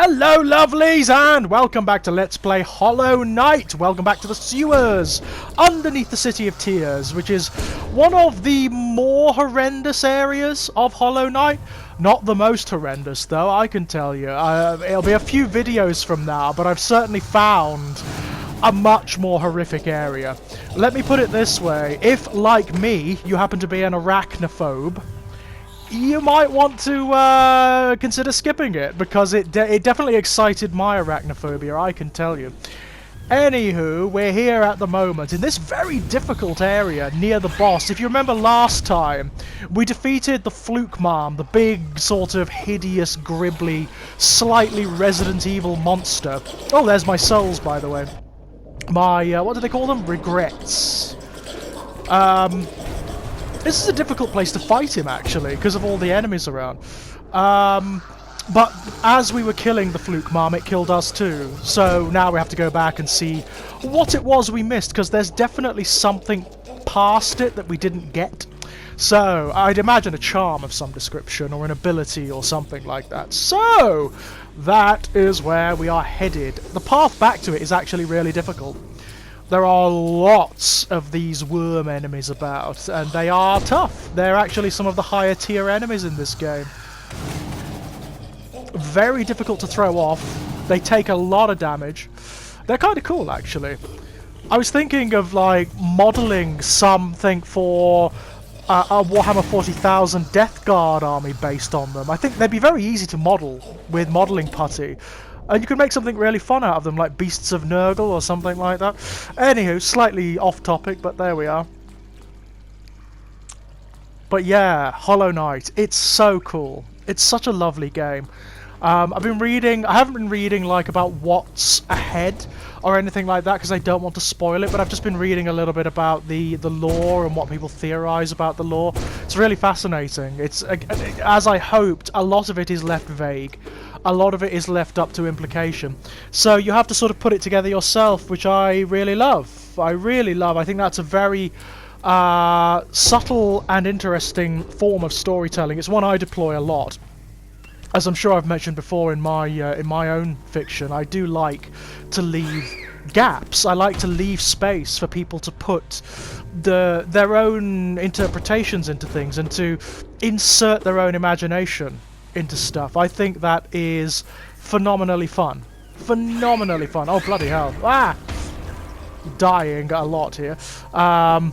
Hello lovelies and welcome back to Let's Play Hollow Knight. Welcome back to the sewers underneath the City of Tears, which is one of the more horrendous areas of Hollow Knight. Not the most horrendous though, I can tell you. It'll be a few videos from now, but I've certainly found a much more horrific area. Let me put it this way, if like me you happen to be an arachnophobe, you might want to consider skipping it, because it definitely excited my arachnophobia, I can tell you. Anywho, we're here at the moment in this very difficult area near the boss. If you remember last time, we defeated the Fluke Mom, the big sort of hideous, gribbly, slightly Resident Evil monster. Oh, there's my souls, by the way. My, what do they call them? Regrets. This is a difficult place to fight him, actually, because of all the enemies around. But as we were killing the Fluke Mom, it killed us too. So now we have to go back and see what it was we missed, because there's definitely something past it that we didn't get. So I'd imagine a charm of some description, or an ability, or something like that. So that is where we are headed. The path back to it is actually really difficult. There are lots of these worm enemies about, and they are tough. They're actually some of the higher tier enemies in this game. Very difficult to throw off. They take a lot of damage. They're kind of cool, actually. I was thinking of, like, modelling something for a Warhammer 40,000 Death Guard army based on them. I think they'd be very easy to model with modelling putty. And you could make something really fun out of them, like Beasts of Nurgle or something like that. Anywho, slightly off topic, but there we are. But yeah, Hollow Knight, it's so cool. It's such a lovely game. I haven't been reading like about what's ahead or anything like that, because I don't want to spoil it, but I've just been reading a little bit about the lore and what people theorize about the lore. It's really fascinating. It's, as I hoped, a lot of it is left vague. A lot of it is left up to implication. So you have to sort of put it together yourself, which I really love. I really love. I think that's a very subtle and interesting form of storytelling. It's one I deploy a lot. As I'm sure I've mentioned before in my own fiction, I do like to leave gaps. I like to leave space for people to put their own interpretations into things and to insert their own imagination into stuff. I think that is phenomenally fun. Phenomenally fun. Oh, bloody hell. Ah! Dying a lot here. I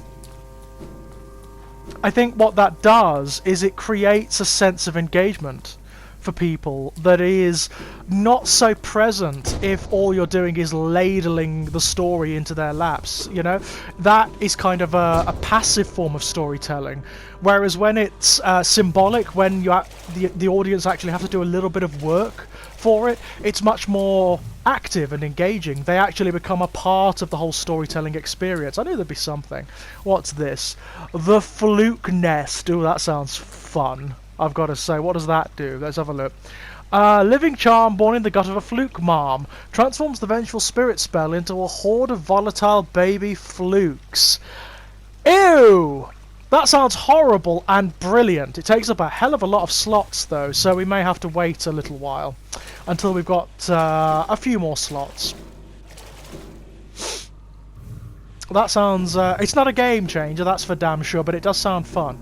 think what that does is it creates a sense of engagement for people that is not so present if all you're doing is ladling the story into their laps, you know? That is kind of a passive form of storytelling, whereas when it's symbolic, when the audience actually have to do a little bit of work for it, it's much more active and engaging. They actually become a part of the whole storytelling experience. I knew there'd be something. What's this? The Fluke Nest. Ooh, that sounds fun, I've got to say. What does that do? Let's have a look. Living charm born in the gut of a Fluke Mom transforms the vengeful spirit spell into a horde of volatile baby flukes. Ew! That sounds horrible and brilliant. It takes up a hell of a lot of slots though, so we may have to wait a little while until we've got a few more slots. That sounds... it's not a game changer, that's for damn sure, but it does sound fun.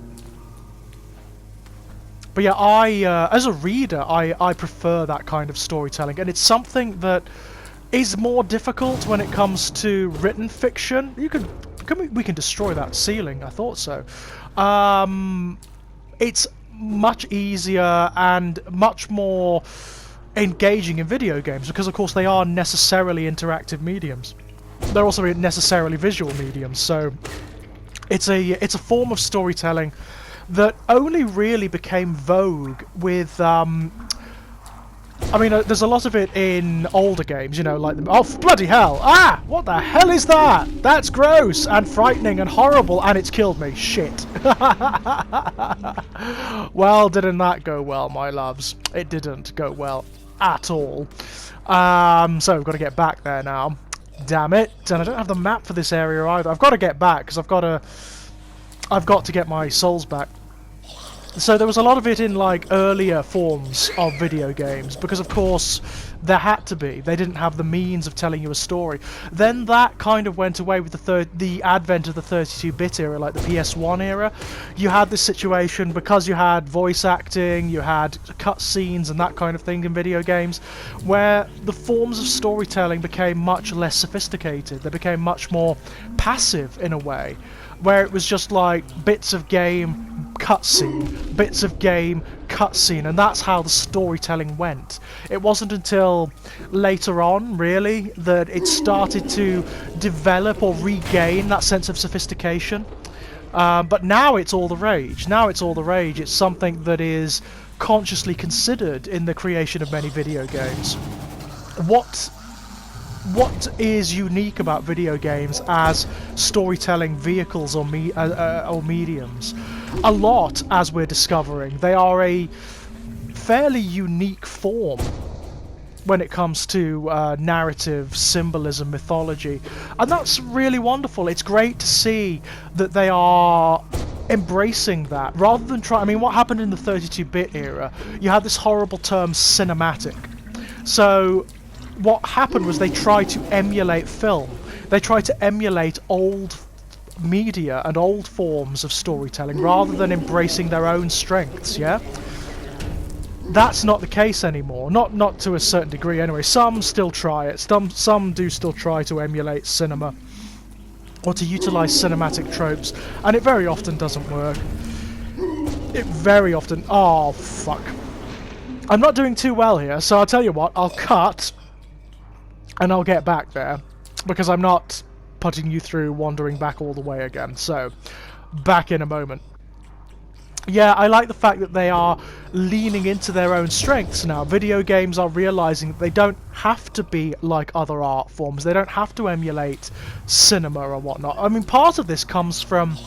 But yeah, as a reader, I prefer that kind of storytelling, and it's something that is more difficult when it comes to written fiction. We can destroy that ceiling, I thought so. It's much easier and much more engaging in video games, because of course they are necessarily interactive mediums. They're also necessarily visual mediums, so it's a form of storytelling that only really became vogue with, I mean, there's a lot of it in older games, you know, like the... Oh, bloody hell! Ah! What the hell is that? That's gross and frightening and horrible, and it's killed me. Shit. Well, didn't that go well, my loves? It didn't go well at all. So we've got to get back there now. Damn it. And I don't have the map for this area either. I've got to get back, because I've got to get my souls back. So there was a lot of it in like earlier forms of video games, because of course there had to be. They didn't have the means of telling you a story. Then that kind of went away with the advent of the 32-bit era, like the PS1 era. You had this situation because you had voice acting, you had cutscenes and that kind of thing in video games, where the forms of storytelling became much less sophisticated. They became much more passive in a way, where it was just like bits of game, cutscene, bits of game, cutscene, and that's how the storytelling went. It wasn't until later on, really, that it started to develop or regain that sense of sophistication. But now it's all the rage. Now it's all the rage. It's something that is consciously considered in the creation of many video games. What is unique about video games as storytelling vehicles or mediums? A lot, as we're discovering, they are a fairly unique form when it comes to narrative, symbolism, mythology, and that's really wonderful. It's great to see that they are embracing that, rather than try. I mean, what happened in the 32-bit era? You had this horrible term, cinematic. So what happened was they tried to emulate film. They tried to emulate old media and old forms of storytelling rather than embracing their own strengths, yeah? That's not the case anymore. Not to a certain degree anyway. Some still try it. Some do still try to emulate cinema or to utilize cinematic tropes, and it very often doesn't work. It very often... Oh, fuck. I'm not doing too well here, so I'll tell you what, I'll cut and I'll get back there, because I'm not putting you through wandering back all the way again. So, back in a moment. Yeah, I like the fact that they are leaning into their own strengths now. Video games are realizing that they don't have to be like other art forms. They don't have to emulate cinema or whatnot. I mean, part of this comes from...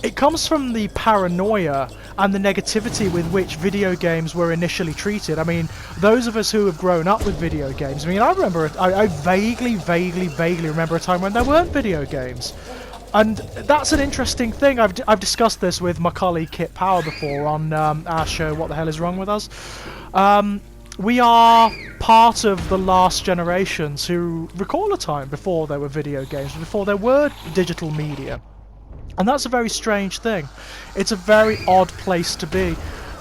It comes from the paranoia and the negativity with which video games were initially treated. I mean, those of us who have grown up with video games, I mean, I remember, I vaguely remember a time when there weren't video games. And that's an interesting thing. I've discussed this with my colleague Kit Power before on our show, What the Hell is Wrong with Us? We are part of the last generations who recall a time before there were video games, before there were digital media. And that's a very strange thing. It's a very odd place to be.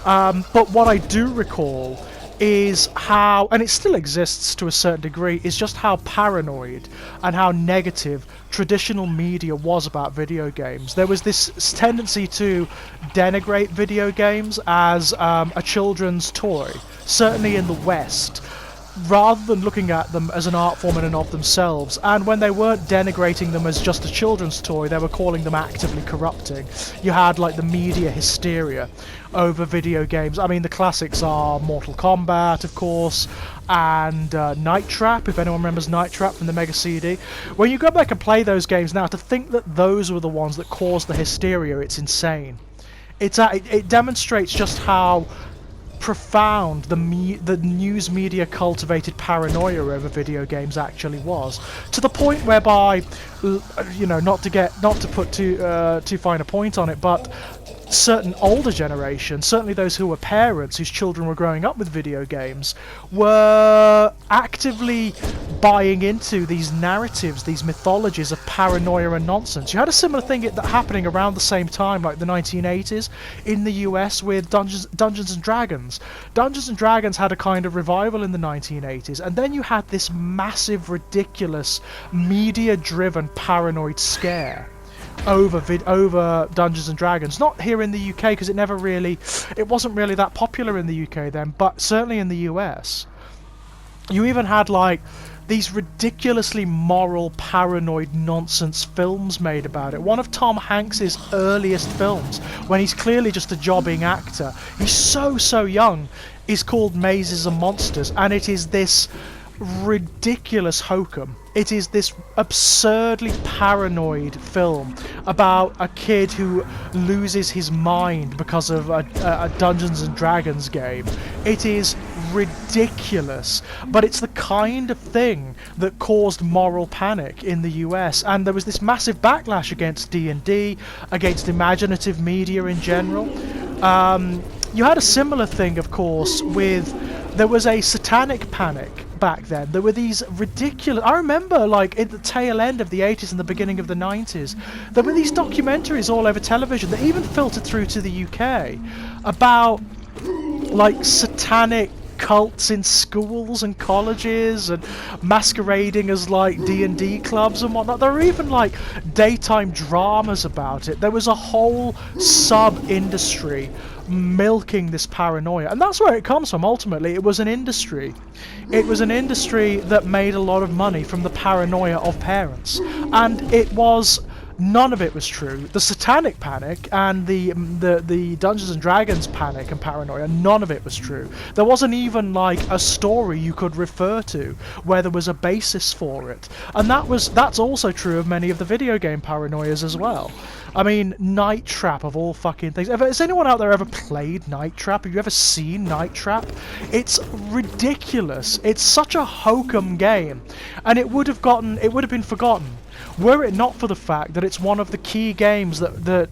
But what I do recall is how, and it still exists to a certain degree, is just how paranoid and how negative traditional media was about video games. There was this tendency to denigrate video games as a children's toy, certainly in the West, rather than looking at them as an art form in and of themselves. And when they weren't denigrating them as just a children's toy, they were calling them actively corrupting. You had like the media hysteria over video games. I mean, the classics are Mortal Kombat, of course, and Night Trap, if anyone remembers Night Trap from the Mega CD. When you go back and play those games now, to think that those were the ones that caused the hysteria, it's insane. It demonstrates just how profound the news media cultivated paranoia over video games actually was, to the point whereby, you know, not to put too fine a point on it, but certain older generations, certainly those who were parents whose children were growing up with video games, were actively buying into these narratives, these mythologies of paranoia and nonsense. You had a similar thing happening around the same time, like the 1980s in the US with Dungeons and Dragons. Dungeons and Dragons had a kind of revival in the 1980s, and then you had this massive, ridiculous, media-driven paranoid scare over Dungeons and Dragons. Not here in the UK, because it wasn't really that popular in the UK then, but certainly in the US. You even had like these ridiculously moral, paranoid nonsense films made about it. One of Tom Hanks's earliest films, when he's clearly just a jobbing actor, he's so young, is called Mazes and Monsters, and it is this ridiculous hokum. It is this absurdly paranoid film about a kid who loses his mind because of a Dungeons and Dragons game. It is ridiculous, but it's the kind of thing that caused moral panic in the US, and there was this massive backlash against D&D, against imaginative media in general. You had a similar thing, of course, with... There was a satanic panic back then. There were these ridiculous... I remember, like, at the tail end of the 80s and the beginning of the 90s, there were these documentaries all over television that even filtered through to the UK about, like, satanic cults in schools and colleges and masquerading as like D&D clubs and whatnot. There were even like daytime dramas about it. There was a whole sub-industry milking this paranoia, and that's where it comes from. Ultimately, it was an industry. It was an industry that made a lot of money from the paranoia of parents, and it was... None of it was true. The satanic panic and the Dungeons and Dragons panic and paranoia, none of it was true. There wasn't even like a story you could refer to where there was a basis for it. And that's also true of many of the video game paranoias as well. I mean, Night Trap of all fucking things. Has anyone out there ever played Night Trap? Have you ever seen Night Trap? It's ridiculous. It's such a hokum game, and it would have been forgotten were it not for the fact that it's one of the key games that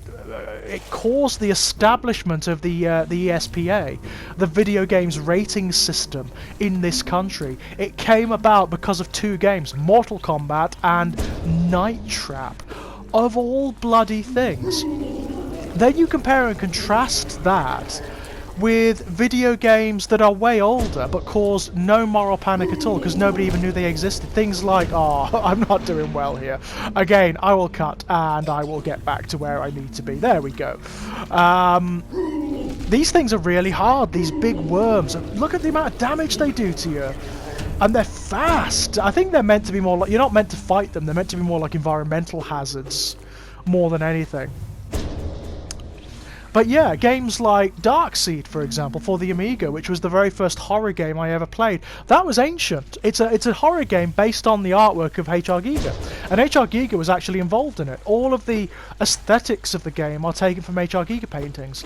it caused the establishment of the ESPA, the video games rating system in this country. It came about because of two games, Mortal Kombat and Night Trap, of all bloody things. Then you compare and contrast that with video games that are way older but caused no moral panic at all because nobody even knew they existed. Things like, oh, I'm not doing well here. Again, I will cut and I will get back to where I need to be. There we go. These things are really hard, these big worms. Look at the amount of damage they do to you. And they're fast. I think they're meant to be more like... You're not meant to fight them. They're meant to be more like environmental hazards more than anything. But yeah, games like Darkseid, for example, for the Amiga, which was the very first horror game I ever played, that was ancient. It's a horror game based on the artwork of H.R. Giger, and H.R. Giger was actually involved in it. All of the aesthetics of the game are taken from H.R. Giger paintings.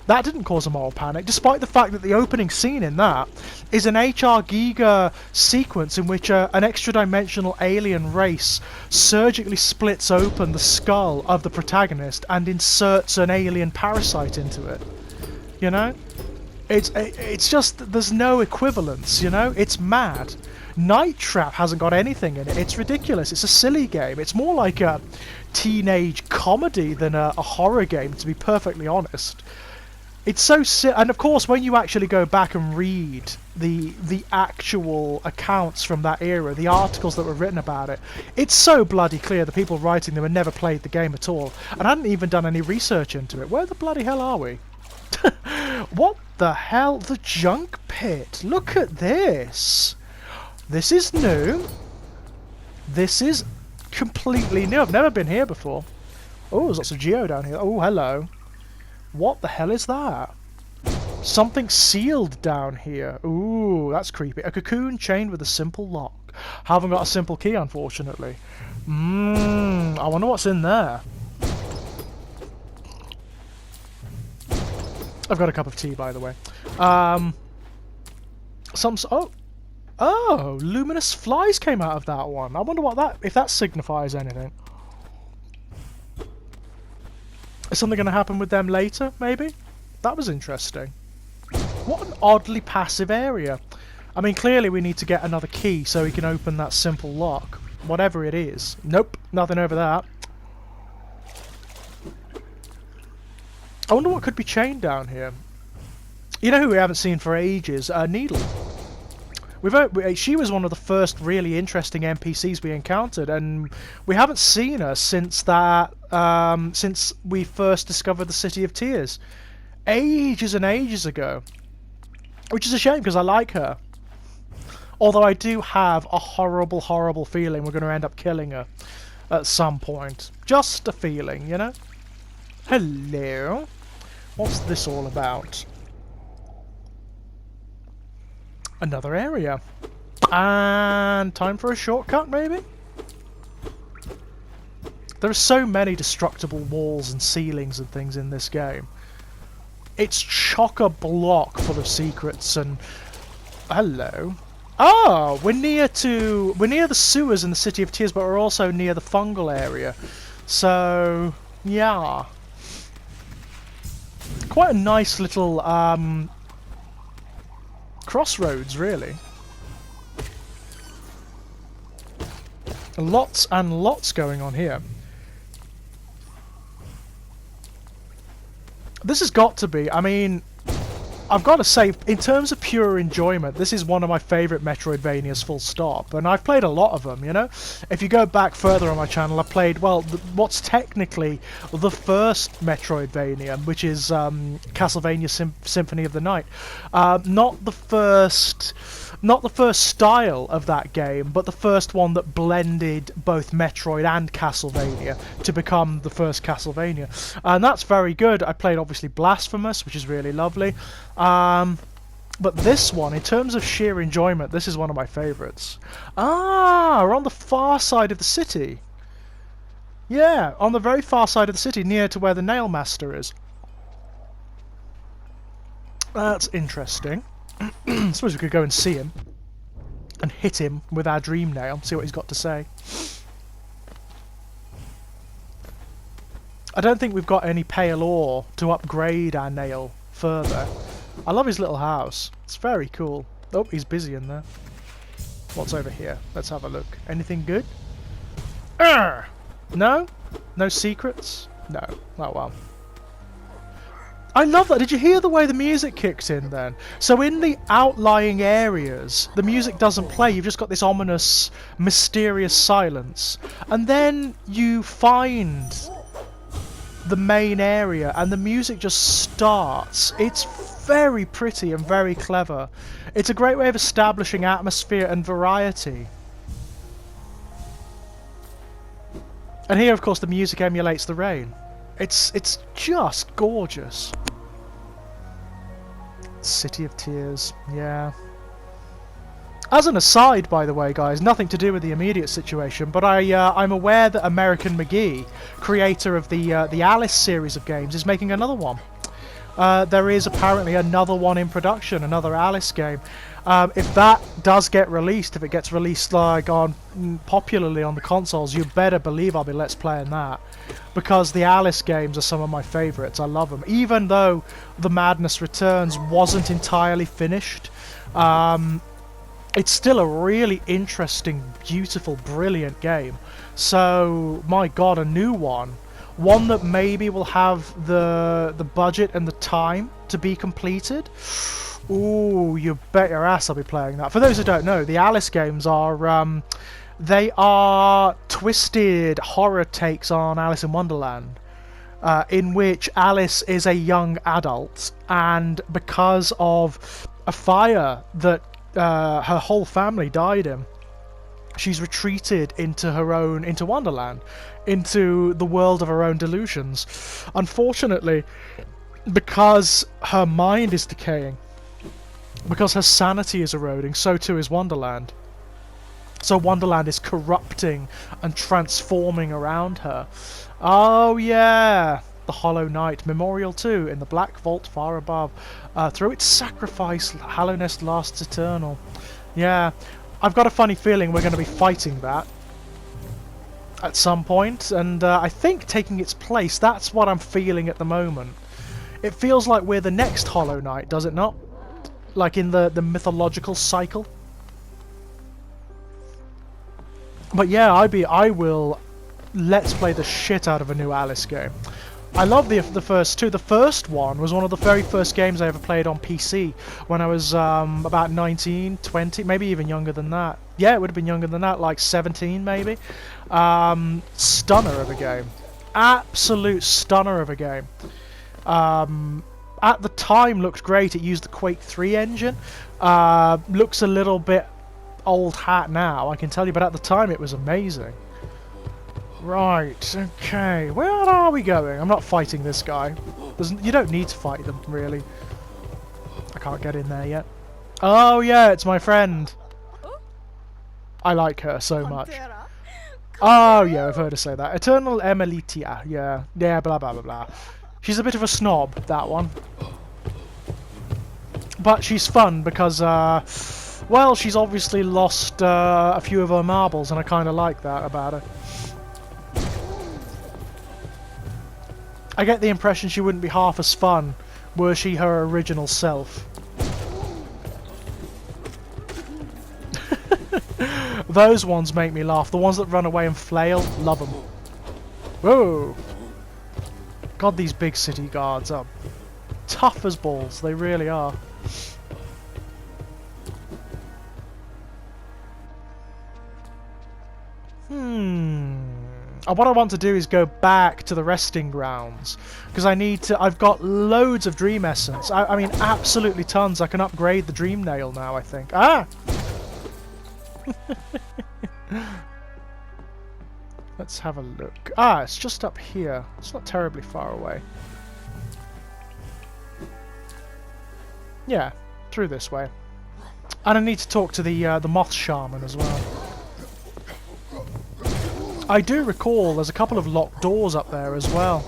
That didn't cause a moral panic, despite the fact that the opening scene in that is an H.R. Giger sequence in which an extra-dimensional alien race surgically splits open the skull of the protagonist and inserts an alien parasite into it. You know? It's just, there's no equivalence, you know? It's mad. Night Trap hasn't got anything in it. It's ridiculous. It's a silly game. It's more like a teenage comedy than a horror game, to be perfectly honest. It's so and of course when you actually go back and read the actual accounts from that era, the articles that were written about it, it's so bloody clear the people writing them had never played the game at all and hadn't even done any research into it. Where the bloody hell are we? What the hell? The junk pit. Look at this. This is new. This is completely new. I've never been here before. Oh, there's lots of geo down here. Oh, hello. What the hell is that? Something sealed down here. Ooh, that's creepy. A cocoon chained with a simple lock. Haven't got a simple key, unfortunately. I wonder what's in there. I've got a cup of tea, by the way. Oh, luminous flies came out of that one. I wonder if that signifies anything. Is something going to happen with them later, maybe? That was interesting. What an oddly passive area. I mean, clearly we need to get another key so we can open that simple lock. Whatever it is. Nope, nothing over that. I wonder what could be chained down here. You know who we haven't seen for ages? Needle. She was one of the first really interesting NPCs we encountered, and we haven't seen her since that. Since we first discovered the City of Tears, ages and ages ago. Which is a shame because I like her. Although I do have a horrible, horrible feeling we're going to end up killing her at some point. Just a feeling, you know. Hello. What's this all about? Another area. And time for a shortcut, maybe? There are so many destructible walls and ceilings and things in this game. It's chock-a-block full of secrets and... Hello. Oh, we're near the sewers in the City of Tears, but we're also near the fungal area. So, yeah. Quite a nice little crossroads, really. Lots and lots going on here. This has got to be, I mean, I've got to say, in terms of pure enjoyment, this is one of my favourite Metroidvanias, full stop. And I've played a lot of them, you know? If you go back further on my channel, I played, well, what's technically the first Metroidvania, which is Castlevania Symphony of the Night. Not the first style of that game, but the first one that blended both Metroid and Castlevania to become the first Castlevania. And that's very good. I played, obviously, Blasphemous, which is really lovely. But this one, in terms of sheer enjoyment, this is one of my favourites. Ah, we're on the far side of the city. Yeah, on the very far side of the city, near to where the Nail Master is. That's interesting. I suppose we could go and see him. And hit him with our dream nail, see what he's got to say. I don't think we've got any pale ore to upgrade our nail further. I love his little house. It's very cool. Oh, he's busy in there. What's over here? Let's have a look. Anything good? No? No secrets? No. Oh well. I love that. Did you hear the way the music kicked in then? So in the outlying areas, the music doesn't play. You've just got this ominous, mysterious silence. And then you find the main area and the music just starts. It's very pretty and very clever. It's a great way of establishing atmosphere and variety. And here, of course, the music emulates the rain. It's just gorgeous. City of Tears, yeah. As an aside, by the way, guys, nothing to do with the immediate situation, but I'm aware that American McGee, creator of the Alice series of games, is making another one. There is apparently another one in production, another Alice game. If that does get released, if it gets released like popularly on the consoles, you better believe I'll be Let's Playing that. Because the Alice games are some of my favourites. I love them. Even though The Madness Returns wasn't entirely finished, it's still a really interesting, beautiful, brilliant game. So, my god, a new one. One that maybe will have the budget and the time to be completed. Ooh, you bet your ass I'll be playing that. For those who don't know, the Alice games are they are twisted horror takes on Alice in Wonderland, in which Alice is a young adult, and because of a fire that her whole family died in, she's retreated into Wonderland, into the world of her own delusions. Unfortunately, because her mind is decaying, because her sanity is eroding, so too is Wonderland. So Wonderland is corrupting and transforming around her. Oh yeah! The Hollow Knight Memorial 2 in the Black Vault far above. Through its sacrifice, Hallownest lasts eternal. Yeah, I've got a funny feeling we're going to be fighting that at some point, and I think taking its place, that's what I'm feeling at the moment. It feels like we're the next Hollow Knight, does it not? Like in the mythological cycle. But yeah, I will Let's Play the shit out of a new Alice game. I love the first two. The first one was one of the very first games I ever played on PC when I was about 19, 20, maybe even younger than that. Yeah, it would have been younger than that, like 17 maybe. Stunner of a game. Absolute stunner of a game. At the time looked great. It used the Quake 3 engine. Looks a little bit old hat now, I can tell you, but at the time it was amazing. Right, okay, where are we going? I'm not fighting this guy. You don't need to fight them, really. I can't get in there yet. Oh yeah, it's my friend. I like her so much. Oh yeah, I've heard her say that. Eternal Emilitia, yeah, blah blah blah blah. She's a bit of a snob, that one. But she's fun because, well, she's obviously lost a few of her marbles, and I kind of like that about her. I get the impression she wouldn't be half as fun Were she her original self? Those ones make me laugh. The ones that run away and flail, love them. Whoa! God, these big city guards are tough as balls. They really are. What I want to do is go back to the resting grounds, because I need to. I've got loads of dream essence. I mean, absolutely tons. I can upgrade the dream nail now, I think. Ah! Let's have a look. Ah, it's just up here. It's not terribly far away. Yeah, through this way. And I need to talk to the moth shaman as well. I do recall there's a couple of locked doors up there as well.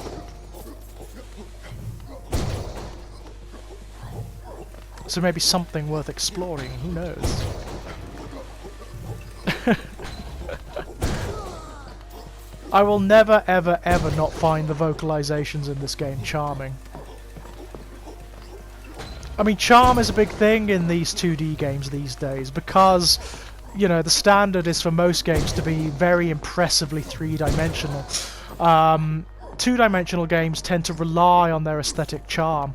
So maybe something worth exploring, who knows? I will never, ever, ever not find the vocalizations in this game charming. I mean, charm is a big thing in these 2D games these days because, you know, the standard is for most games to be very impressively three-dimensional. Two-dimensional games tend to rely on their aesthetic charm.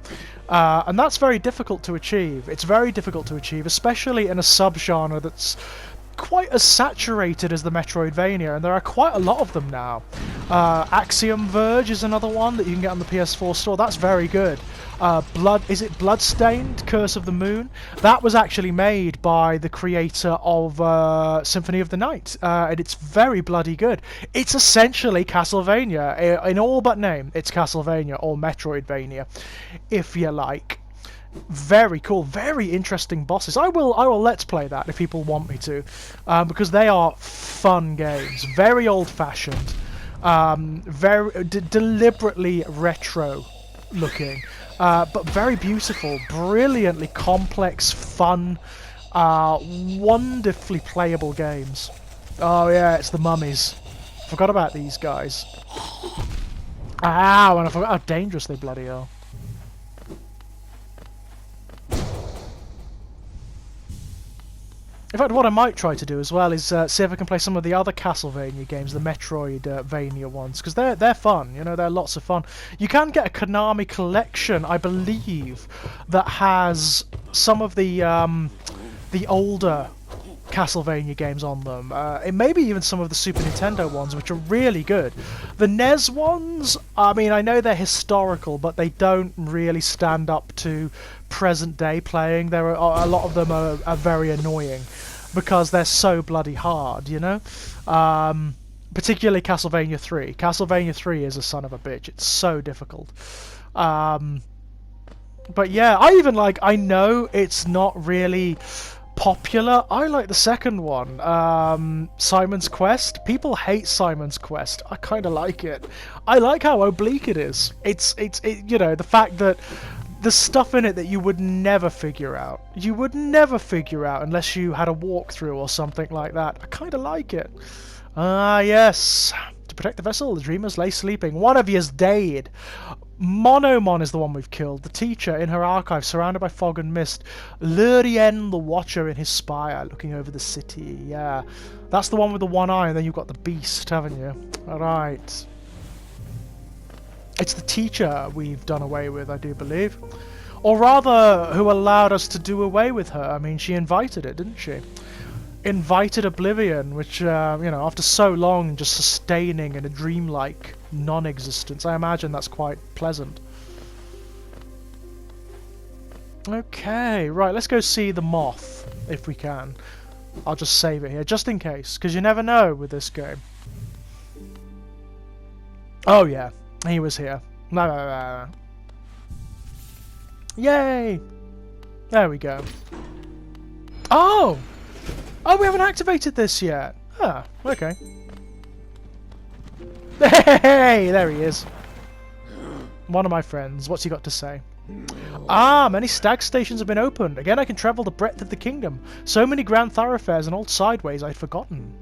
And that's very difficult to achieve. It's very difficult to achieve, especially in a subgenre that's quite as saturated as the Metroidvania, and there are quite a lot of them now. Axiom Verge is another one that you can get on the PS4 store. That's very good. Is it Bloodstained? Curse of the Moon? That was actually made by the creator of Symphony of the Night, and it's very bloody good. It's essentially Castlevania, in all but name. It's Castlevania, or Metroidvania, if you like. Very cool, very interesting bosses. I will let's play that if people want me to, because they are fun games. Very old-fashioned, very deliberately retro looking, but very beautiful, brilliantly complex, fun, wonderfully playable games. Oh yeah, it's the mummies. Forgot about these guys. Ow, and I forgot how dangerous they bloody are. In fact, what I might try to do as well is see if I can play some of the other Castlevania games, the Metroidvania ones, because they're fun. You know, they're lots of fun. You can get a Konami collection, I believe, that has some of the older Castlevania games on them. It may be even some of the Super Nintendo ones, which are really good. The NES ones, I mean, I know they're historical, but they don't really stand up to present day playing. There are a lot of them are very annoying because they're so bloody hard, you know. Particularly Castlevania 3. Castlevania 3 is a son of a bitch. It's so difficult. But yeah, I know it's not really popular. I like the second one, Simon's Quest. People hate Simon's Quest. I kind of like it. I like how oblique it is. It's you know, the fact that there's stuff in it that you would never figure out. You would never figure out unless you had a walkthrough or something like that. I kind of like it. Ah, yes. To protect the vessel, the dreamers lay sleeping. One of you's dead. Monomon is the one we've killed. The teacher in her archive, surrounded by fog and mist. Lurien, the watcher in his spire, looking over the city. Yeah, that's the one with the one eye, and then you've got the beast, haven't you? All right. It's the teacher we've done away with, I do believe. Or rather, who allowed us to do away with her. I mean, she invited it, didn't she? Invited oblivion, which, you know, after so long just sustaining in a dreamlike non-existence, I imagine that's quite pleasant. Okay, right, let's go see the moth, if we can. I'll just save it here, just in case, because you never know with this game. Oh yeah, he was here. No, no, no, no. Yay! There we go. Oh! Oh, we haven't activated this yet. Ah, okay. Hey, there he is. One of my friends. What's he got to say? Ah, many stag stations have been opened. Again, I can travel the breadth of the kingdom. So many grand thoroughfares and old sideways I'd forgotten.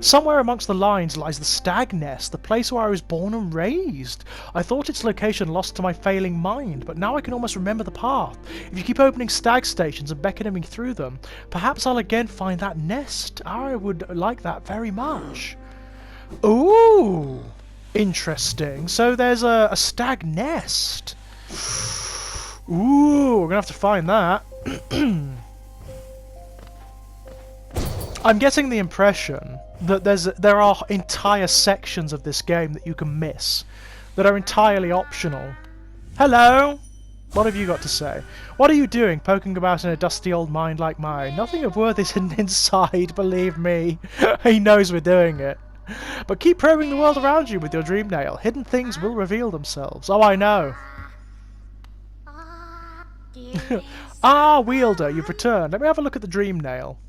Somewhere amongst the lines lies the Stag Nest, the place where I was born and raised. I thought its location lost to my failing mind, but now I can almost remember the path. If you keep opening stag stations and beckoning me through them, perhaps I'll again find that nest. I would like that very much. Ooh, interesting. So there's a stag nest. Ooh, we're gonna have to find that. I'm getting the impression that there are entire sections of this game that you can miss, that are entirely optional. Hello! What have you got to say? What are you doing, poking about in a dusty old mind like mine? Nothing of worth is hidden inside, believe me. He knows we're doing it. But keep probing the world around you with your dream nail. Hidden things will reveal themselves. Oh, I know. Ah, Wielder, you've returned. Let me have a look at the dream nail.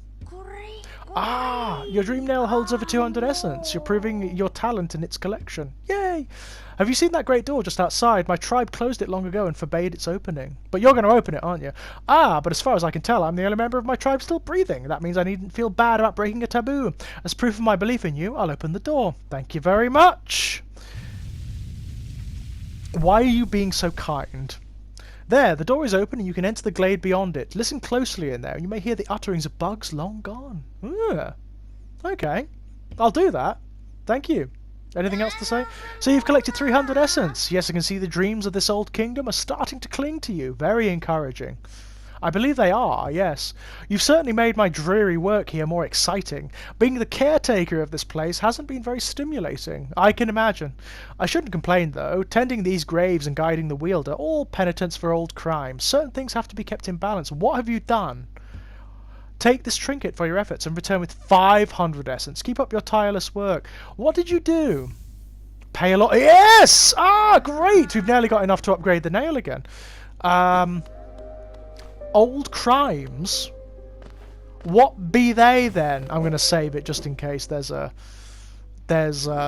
Ah, your dream nail holds over 200 essence. You're proving your talent in its collection. Yay! Have you seen that great door just outside? My tribe closed it long ago and forbade its opening. But you're going to open it, aren't you? Ah, but as far as I can tell, I'm the only member of my tribe still breathing. That means I needn't feel bad about breaking a taboo. As proof of my belief in you, I'll open the door. Thank you very much. Why are you being so kind? There, the door is open and you can enter the glade beyond it. Listen closely in there and you may hear the utterings of bugs long gone. Okay, I'll do that. Thank you. Anything else to say? So you've collected 300 essence. Yes, I can see the dreams of this old kingdom are starting to cling to you. Very encouraging. I believe they are, yes. You've certainly made my dreary work here more exciting. Being the caretaker of this place hasn't been very stimulating, I can imagine. I shouldn't complain, though. Tending these graves and guiding the wielder, all penitence for old crimes. Certain things have to be kept in balance. What have you done? Take this trinket for your efforts and return with 500 essence. Keep up your tireless work. What did you do? Pay a lot. Yes! Ah, great! We've nearly got enough to upgrade the nail again. Old crimes? What be they then? I'm going to save it just in case there's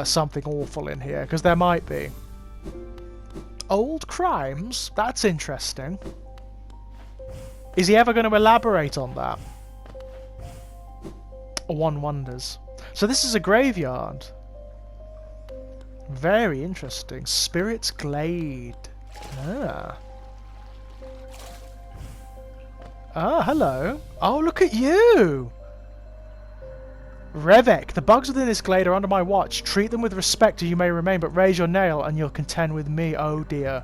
something awful in here, because there might be. Old crimes? That's interesting. Is he ever going to elaborate on that? One wonders. So this is a graveyard. Very interesting. Spirit's Glade. Ah. Ah, hello. Oh, look at you! Revek, the bugs within this glade are under my watch. Treat them with respect or you may remain, but raise your nail and you'll contend with me. Oh dear.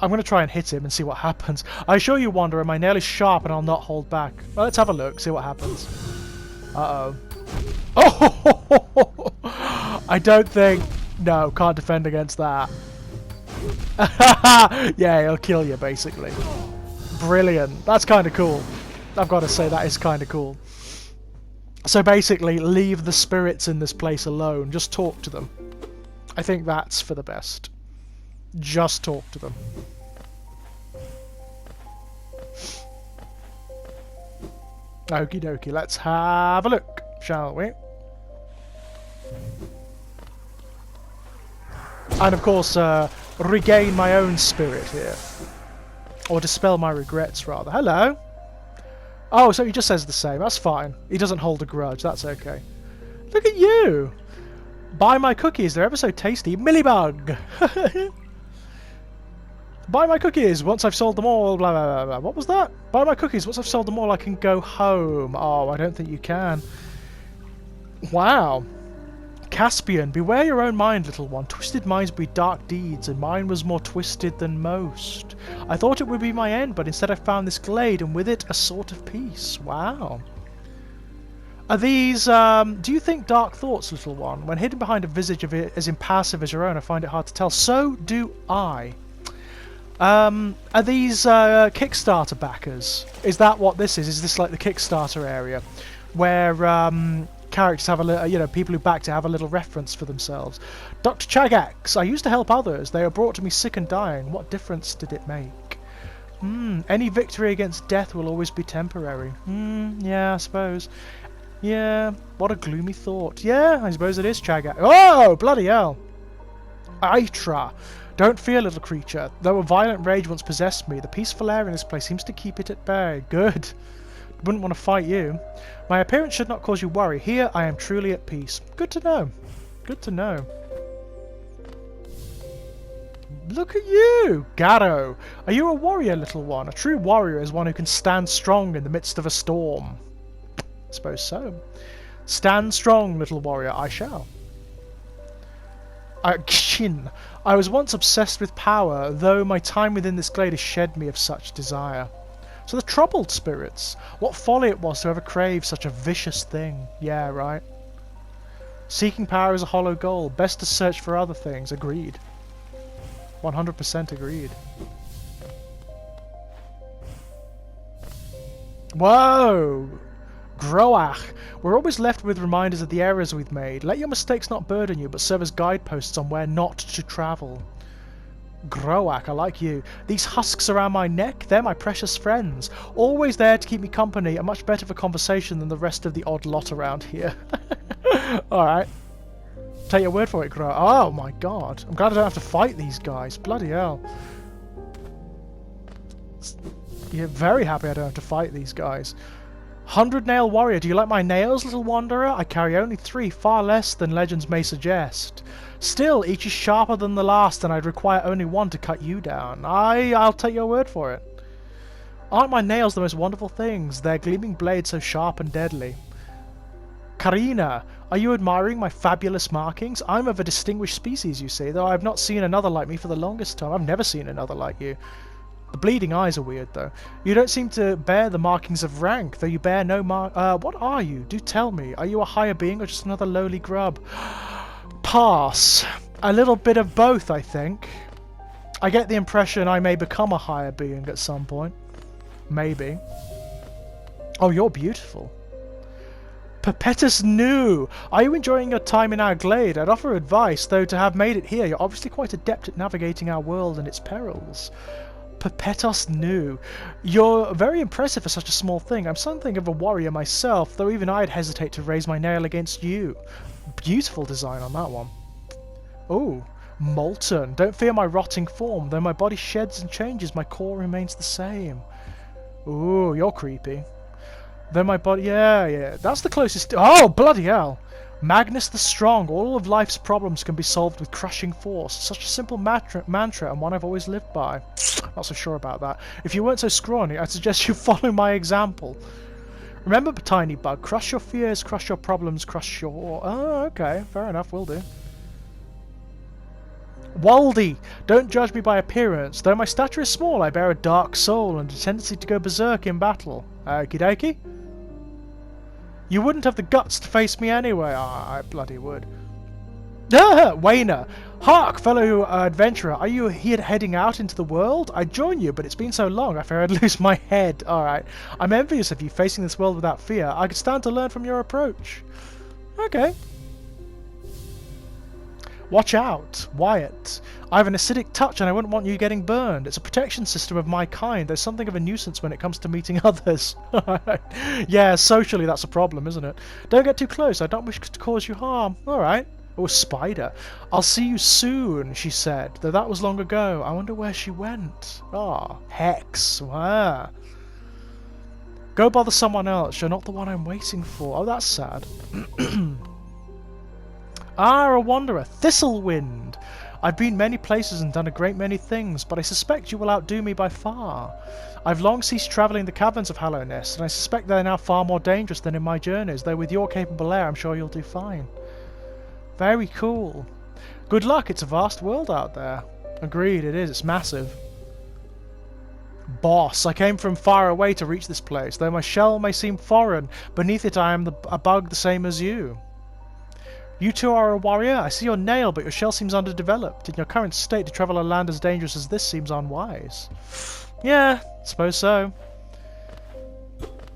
I'm going to try and hit him and see what happens. I assure you, Wanderer, my nail is sharp and I'll not hold back. Well, let's have a look, see what happens. Uh-oh. Oh! I don't think... No, can't defend against that. Yeah, he'll kill you, basically. Brilliant. That's kind of cool. I've got to say, that is kind of cool. So basically, leave the spirits in this place alone. Just talk to them. I think that's for the best. Just talk to them. Okie dokie, let's have a look, shall we? And of course, regain my own spirit here. Or dispel my regrets, rather. Hello! Oh, so he just says the same. That's fine. He doesn't hold a grudge. That's okay. Look at you! Buy my cookies. They're ever so tasty. Millibug! Buy my cookies. Once I've sold them all, blah, blah, blah, blah. What was that? Buy my cookies. Once I've sold them all, I can go home. Oh, I don't think you can. Wow. Caspian, beware your own mind, little one. Twisted minds breed dark deeds, and mine was more twisted than most. I thought it would be my end, but instead I found this glade, and with it a sort of peace. Wow. Are these, do you think dark thoughts, little one? When hidden behind a visage of it as impassive as your own, I find it hard to tell. So do I. Are these Kickstarter backers? Is that what this is? Is this like the Kickstarter area? Where, characters have a little, you know, people who back to have a little reference for themselves. Dr. Chagax, I used to help others. They were brought to me sick and dying. What difference did it make? Any victory against death will always be temporary. Yeah, I suppose. Yeah, what a gloomy thought. Yeah, I suppose it is Chagax. Oh, bloody hell. Aitra. Don't fear, little creature. Though a violent rage once possessed me, the peaceful air in this place seems to keep it at bay. Good. Wouldn't want to fight you. My appearance should not cause you worry. Here I am truly at peace. Good to know. Good to know. Look at you! Gatto! Are you a warrior, little one? A true warrior is one who can stand strong in the midst of a storm. I suppose so. Stand strong, little warrior, I shall. I was once obsessed with power, though my time within this glade has shed me of such desire. So the troubled spirits. What folly it was to ever crave such a vicious thing. Yeah, right. Seeking power is a hollow goal. Best to search for other things. Agreed. 100% agreed. Whoa! Groach. We're always left with reminders of the errors we've made. Let your mistakes not burden you, but serve as guideposts on where not to travel. Groach, I like you. These husks around my neck, they're my precious friends. Always there to keep me company, and much better for conversation than the rest of the odd lot around here. Alright. Take your word for it, Groach. Oh my god. I'm glad I don't have to fight these guys. Bloody hell. You're very happy I don't have to fight these guys. 100-nail warrior, do you like my nails, little wanderer? I carry only 3, far less than legends may suggest. Still, each is sharper than the last, and I'd require only one to cut you down. I'll take your word for it. Aren't my nails the most wonderful things? Their gleaming blades so sharp and deadly. Karina, are you admiring my fabulous markings? I'm of a distinguished species, you see, though I've not seen another like me for the longest time. I've never seen another like you. The bleeding eyes are weird, though. You don't seem to bear the markings of rank, though you bear no what are you? Do tell me. Are you a higher being or just another lowly grub? Pass. A little bit of both, I think. I get the impression I may become a higher being at some point. Maybe. Oh, you're beautiful. Perpetus Nu! Are you enjoying your time in our glade? I'd offer advice, though to have made it here, you're obviously quite adept at navigating our world and its perils. Perpetus Nu. You're very impressive for such a small thing. I'm something of a warrior myself, though even I'd hesitate to raise my nail against you. Beautiful design on that one. Oh, molten. Don't fear my rotting form. Though my body sheds and changes, my core remains the same. Ooh, you're creepy. Though my body... Yeah. That's the closest... Oh, bloody hell. Magnus the Strong. All of life's problems can be solved with crushing force. Such a simple mantra and one I've always lived by. Not so sure about that. If you weren't so scrawny, I'd suggest you follow my example. Remember, Tiny Bug, crush your fears, crush your problems, crush your... Oh, okay. Fair enough, will do. Waldy! Don't judge me by appearance. Though my stature is small, I bear a dark soul and a tendency to go berserk in battle. Okie dokie. You wouldn't have the guts to face me anyway. I bloody would. Wayner! Hark, fellow adventurer, are you here heading out into the world? I'd join you, but it's been so long I fear I'd lose my head. Alright. I'm envious of you facing this world without fear. I could stand to learn from your approach. Okay. Watch out, Wyatt. I have an acidic touch and I wouldn't want you getting burned. It's a protection system of my kind. There's something of a nuisance when it comes to meeting others. Yeah, socially that's a problem, isn't it? Don't get too close. I don't wish to cause you harm. Alright. Oh, a spider. I'll see you soon, she said, though that was long ago. I wonder where she went. Ah, Hex. Ah. Go bother someone else. You're not the one I'm waiting for. Oh, that's sad. Ah, a wanderer. Thistlewind. I've been many places and done a great many things, but I suspect you will outdo me by far. I've long ceased travelling the caverns of Hallownest, and I suspect they're now far more dangerous than in my journeys, though with your capable air I'm sure you'll do fine. Very cool. Good luck, it's a vast world out there. Agreed, it is, it's massive. Boss, I came from far away to reach this place, though my shell may seem foreign, beneath it I am a bug the same as you. You too are a warrior? I see your nail, but your shell seems underdeveloped. In your current state, to travel a land as dangerous as this seems unwise. Yeah, suppose so.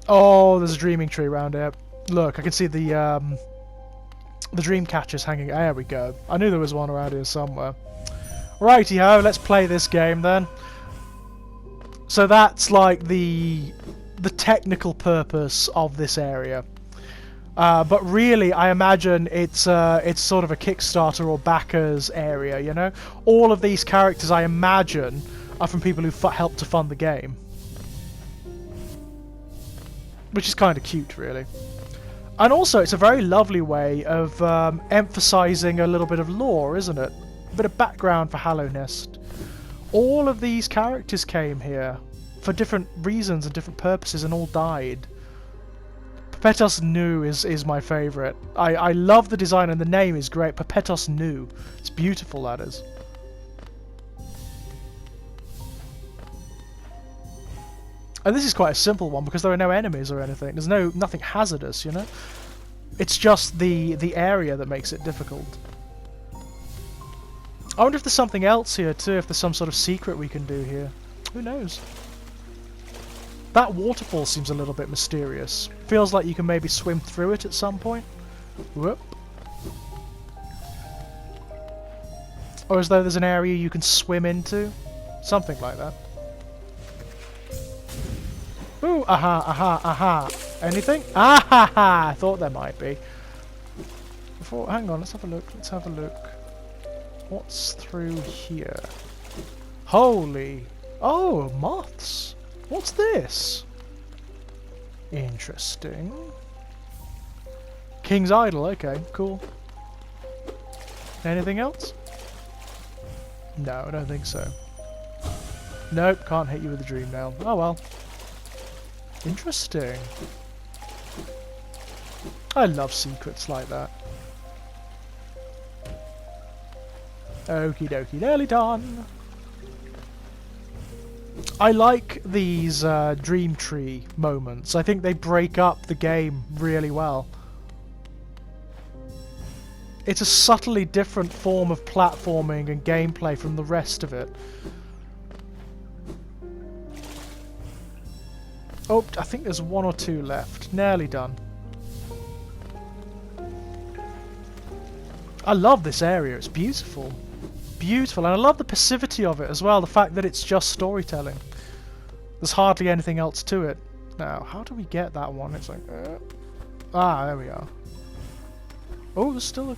Oh, there's a dreaming tree around here. Look, I can see the dream catchers hanging. There we go. I knew there was one around here somewhere. Righty-ho, let's play this game then. So that's like the technical purpose of this area. But really, I imagine it's sort of a Kickstarter or backers area, you know? All of these characters, I imagine, are from people who helped to fund the game. which is kind of cute, really. And also, it's a very lovely way of emphasising a little bit of lore, isn't it? A bit of background for Hallownest. All of these characters came here for different reasons and different purposes and all died. Perpetuus Nu is my favourite. I love the design and the name is great. Perpetuus Nu. It's beautiful, that is. And this is quite a simple one because there are no enemies or anything. There's nothing hazardous, you know? It's just the area that makes it difficult. I wonder if there's something else here too, if there's some sort of secret we can do here. Who knows? That waterfall seems a little bit mysterious. Feels like you can maybe swim through it at some point. Whoop. Or as though there's an area you can swim into. Something like that. Ooh, aha, aha, aha. Anything? Ah ha ha! I thought there might be. Hang on, let's have a look. Let's have a look. What's through here? Holy! Oh, moths! What's this? Interesting. King's Idol, okay, cool. Anything else? No, I don't think so. Nope, can't hit you with a dream nail. Oh well. Interesting. I love secrets like that. Okie dokie, nearly done. I like these dream tree moments. I think they break up the game really well. It's a subtly different form of platforming and gameplay from the rest of it. Oh, I think there's one or two left. Nearly done. I love this area. It's beautiful. Beautiful. And I love the passivity of it as well. The fact that it's just storytelling. There's hardly anything else to it. Now, how do we get that one? It's like... Ah, there we are. Oh, there's still a...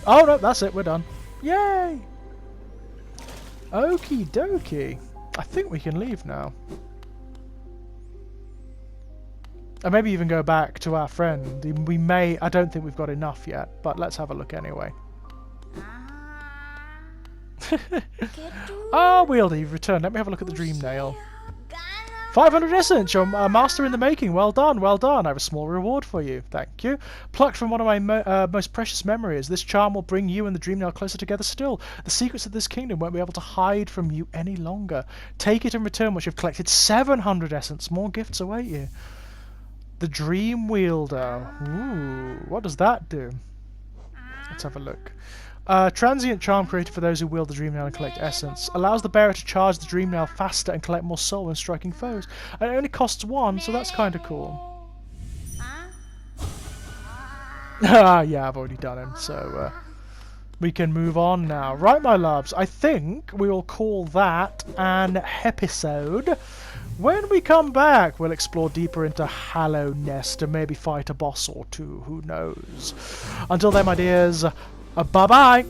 Oh, no, that's it. We're done. Yay! Okie dokie. I think we can leave now. And maybe even go back to our friend. We may... I don't think we've got enough yet, but let's have a look anyway. Ah, Wieldy, you've returned. Let me have a look at the dream nail. 500 essence! You're a master in the making. Well done, well done. I have a small reward for you. Thank you. Plucked from one of my most precious memories. This charm will bring you and the dream nail closer together still. The secrets of this kingdom won't be able to hide from you any longer. Take it in return once you've collected 700 essence. More gifts await you. The Dream Wielder. Ooh, what does that do? Let's have a look. Transient charm created for those who wield the Dream Nail and collect essence. Allows the bearer to charge the Dream Nail faster and collect more soul when striking foes. And it only costs one, so that's kind of cool. Ah, yeah, I've already done him, so we can move on now. Right, my loves, I think we will call that an episode. When we come back, we'll explore deeper into Hallownest and maybe fight a boss or two, who knows. Until then, my dears, bye-bye!